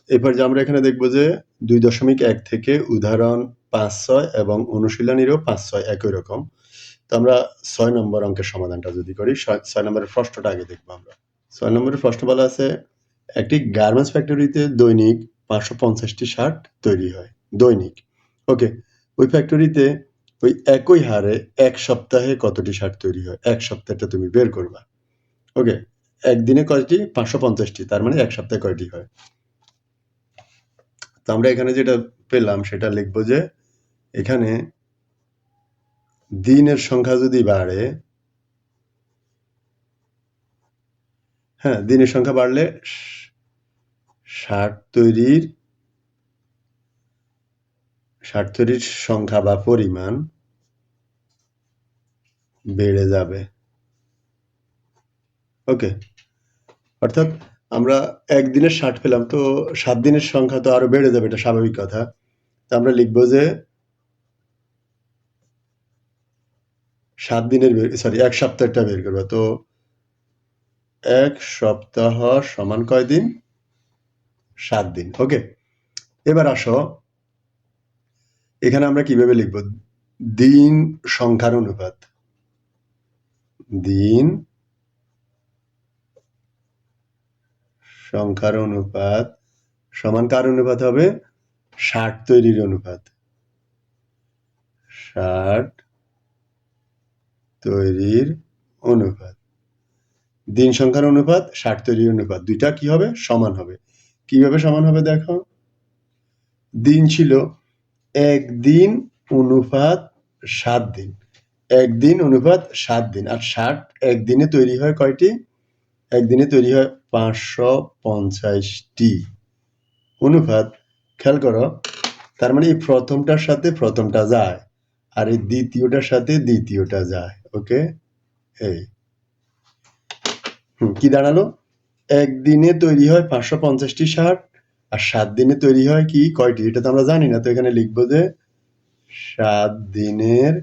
এবার যে আমরা এখানে দেখব যে 2.1 থেকে উদাহরণ 5-6 এবং অনুশীলনীরও 5-6 একই রকম। তো আমরা 6 নম্বর অঙ্কের সমাধানটা যদি করি, 6 নম্বরের প্রশ্নটা আগে দেখব আমরা। 6 নম্বরের প্রশ্ন বলা আছে, একটি গার্মেন্টস ফ্যাক্টরিতে দৈনিক 550টি শার্ট তৈরি হয়। দৈনিক। ওকে। ওই ফ্যাক্টরিতে ওই একই হারে 1 সপ্তাহে কতটি শার্ট তৈরি হয়? 1 সপ্তাহটা তুমি বের করবা। ওকে। একদিনে কয়টি? 550টি। তার মানে 1 সপ্তাহে কয়টি হয়? তো আমরা এখানে যেটা পেলাম সেটা লিখব যে এখানে দিনের সংখ্যা যদি বাড়ে, হ্যাঁ, দিনের সংখ্যা বাড়লে শার্ট তৈরির সংখ্যা বা পরিমাণ বেড়ে যাবে। ওকে। অর্থাৎ আমরা একদিনের শার্ট পেলাম, তো 7 দিনের সংখ্যা তো আরো বেড়ে যাবে, এটা স্বাভাবিক কথা। তো আমরা লিখব যে 7 দিনের 1 সপ্তাহটা বের করবো। তো 1 সপ্তাহ সমান কয় দিন? 7 দিন। ওকে। এবার আসো, এখানে আমরা কিভাবে লিখব? দিন সংখ্যার অনুপাত। দিন সংখ্যার অনুপাত সমান কার অনুপাত হবে? শার্ট তৈরির অনুপাত। শার্ট তৈরির অনুপাত। দিন সংখ্যার অনুপাত, শার্ট তৈরির অনুপাত, দুইটা কি হবে? সমান হবে। কিভাবে সমান হবে দেখো। দিন ছিল 1 দিন অনুপাত 7 দিন। 1 দিন অনুপাত 7 দিন। আর শার্ট একদিনে তৈরি হয় কয়টি? একদিনে তৈরি হয় 550টি। অনুপাত, খেয়াল করো, তার মানে এই প্রথমটার সাথে প্রথমটা যায়, আর এই দ্বিতীয়টার সাথে দ্বিতীয়টা যায়। ওকে। এই কি দাঁড়ালো? একদিনে তৈরি হয় 550টি শার্ট, আর 7 দিনে তৈরি হয় কি কয়টি? এটা তো আমরা জানি না। তো এখানে লিখবো যে 7 দিনের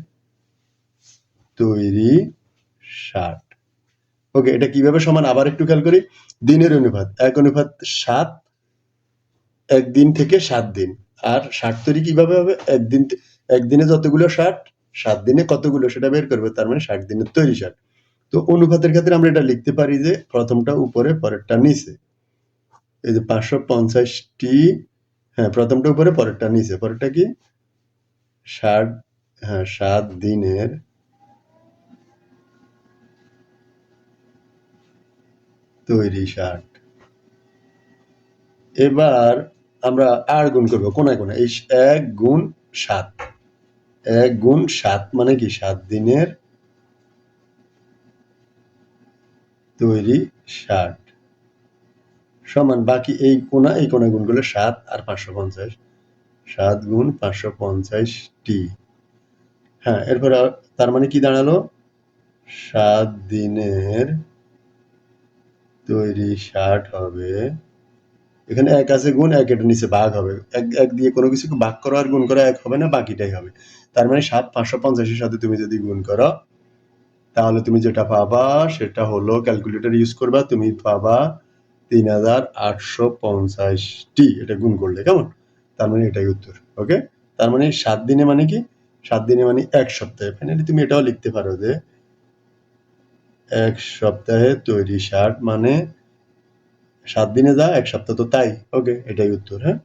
তৈরি শার্ট। ওকে। এটা কিভাবে সমান আবার একটু খেয়াল করি। দিনের অনুপাত 1:7, একদিন থেকে 7 দিন। আর শার্ট তৈরি কিভাবে হবে? একদিনে যতগুলো শার্ট, 7 দিনে কতগুলো সেটা বের করবে। তার মানে 60 দিনের তৈরি শার্ট। তো অনুপাতের ক্ষেত্রে আমরা এটা লিখতে পারি যে প্রথমটা উপরে, পরেরটা নিচে। এই যে 550টি, হ্যাঁ, প্রথমটা উপরে, পরেরটা নিচে। পরেরটা কি? 7 দিনের তৈরি শার্ট। এবার আমরা আর গুণ করবো কোনায় কোনায়। এই 1 গুণ 7, 1 গুণ 7 মানে কি? 7 দিনের তৈরি শার্ট সমান বাকি এই কোনা গুণ করলে 7 আর 550, 7 গুণ 550টি। হ্যাঁ, এরপর তার মানে কি দাঁড়ালো? 7 দিনের তৈরি শার্ট হবে, এখানে 1 আছে গুণ 1, এটা নিচে ভাগ হবে। 1 দিয়ে কোনো কিছুকে ভাগ করো আর গুণ করো 1 হবে না, বাকিটাই হবে। তার মানে 7 550 এর সাথে তুমি যদি গুণ করো, তাহলে তুমি যেটা পাবা সেটা হলো, ক্যালকুলেটর ইউজ করবা, তুমি পাবা 3850টি। এটা গুণ করলে কেমন? তার মানে এটাই উত্তর। ওকে। তার মানে 7 দিনে মানে কি? 7 দিনে মানে 1 সপ্তাহে। ফাইনালি তুমি এটাও লিখতে পারো যে 1 সপ্তাহে তৈরি শার্ট মানে 7 দিনে যা 1 সপ্তাহ তো তাই। ওকে, এটাই উত্তর। হ্যাঁ।